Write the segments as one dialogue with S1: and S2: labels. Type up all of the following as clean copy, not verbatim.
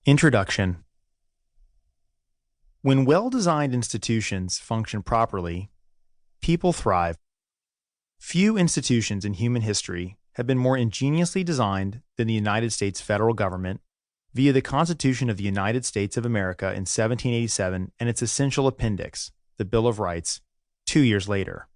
S1: Introduction. When well-designed institutions function properly, people thrive. Few institutions in human history have been more ingeniously designed than the United States federal government via the Constitution of the United States of America in 1787 and its essential appendix, the Bill of Rights, 2 years later.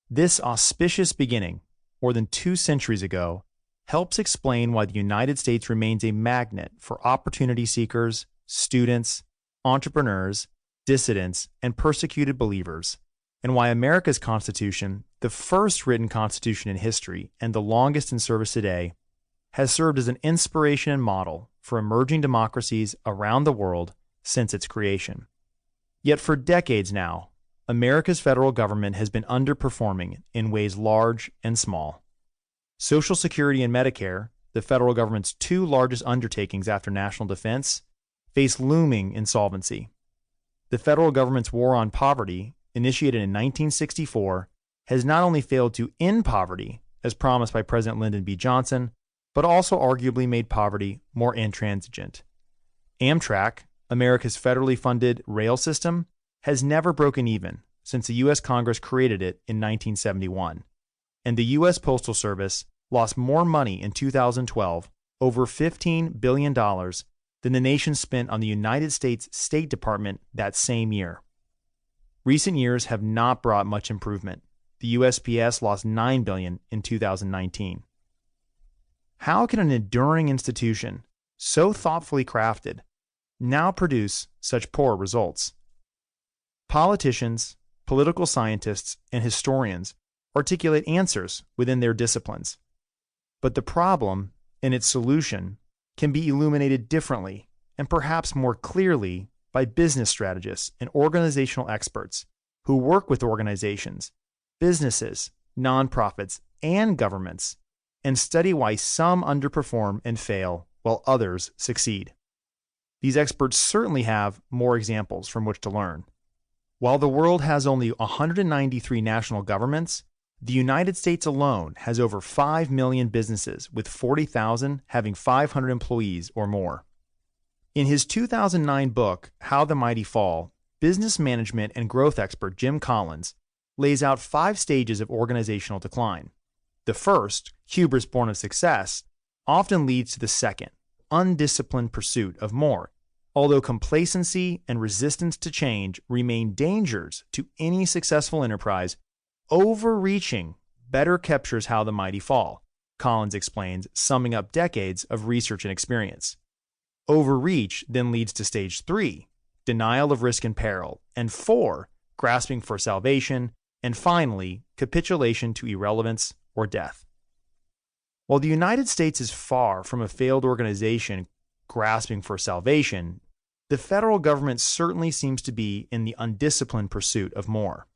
S1: This auspicious beginning, more than 2 centuries ago, helps explain why the United States remains a magnet for opportunity seekers, students, entrepreneurs, dissidents, and persecuted believers, and why America's Constitution, the first written constitution in history and the longest in service today, has served as an inspiration and model for emerging democracies around the world since its creation. Yet for decades now, America's federal government has been underperforming in ways large and small. Social Security and Medicare, the federal government's 2 largest undertakings after national defense, face looming insolvency. The federal government's war on poverty, initiated in 1964, has not only failed to end poverty, as promised by President Lyndon B. Johnson, but also arguably made poverty more intransigent. Amtrak, America's federally funded rail system, has never broken even since the U.S. Congress created it in 1971. And the U.S. Postal Service lost more money in 2012, over $15 billion, than the nation spent on the United States State Department that same year. Recent years have not brought much improvement. The USPS lost $9 billion in 2019. How can an enduring institution, so thoughtfully crafted, now produce such poor results? Politicians, political scientists, and historians articulate answers within their disciplines. But the problem and its solution can be illuminated differently and perhaps more clearly by business strategists and organizational experts who work with organizations, businesses, nonprofits, and governments, and study why some underperform and fail while others succeed. These experts certainly have more examples from which to learn. While the world has only 193 national governments, the United States alone has over 5 million businesses, with 40,000 having 500 employees or more. In his 2009 book, How the Mighty Fall, business management and growth expert Jim Collins lays out 5 stages of organizational decline. The first, hubris born of success, often leads to the second, undisciplined pursuit of more, although complacency and resistance to change remain dangers to any successful enterprise. Overreaching better captures how the mighty fall, Collins explains, summing up decades of research and experience. Overreach then leads to stage 3, denial of risk and peril, and 4, grasping for salvation, and finally, capitulation to irrelevance or death. While the United States is far from a failed organization grasping for salvation, the federal government certainly seems to be in the undisciplined pursuit of more.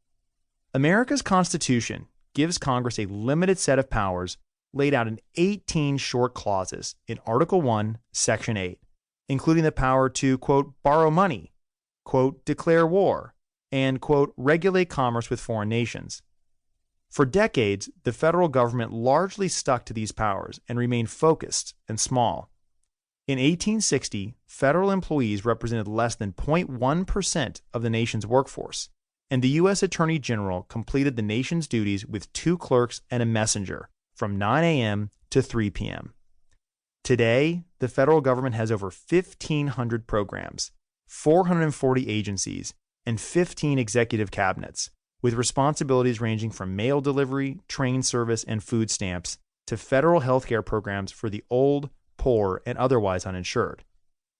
S1: America's Constitution gives Congress a limited set of powers laid out in 18 short clauses in Article 1, Section 8, including the power to, quote, borrow money, quote, declare war, and, quote, regulate commerce with foreign nations. For decades, the federal government largely stuck to these powers and remained focused and small. In 1860, federal employees represented less than 0.1% of the nation's workforce, and the U.S. Attorney General completed the nation's duties with 2 clerks and a messenger from 9 a.m. to 3 p.m. Today, the federal government has over 1,500 programs, 440 agencies, and 15 executive cabinets, with responsibilities ranging from mail delivery, train service, and food stamps to federal health care programs for the old, poor, and otherwise uninsured.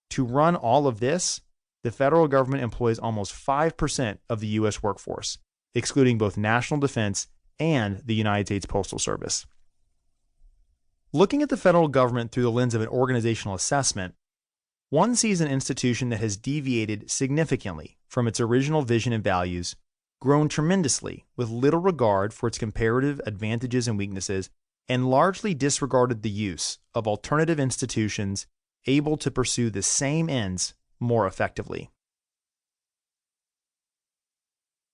S1: To run all of this, the federal government employs almost 5% of the U.S. workforce, excluding both national defense and the United States Postal Service. Looking at the federal government through the lens of an organizational assessment, one sees an institution that has deviated significantly from its original vision and values, grown tremendously with little regard for its comparative advantages and weaknesses, and largely disregarded the use of alternative institutions able to pursue the same ends more effectively.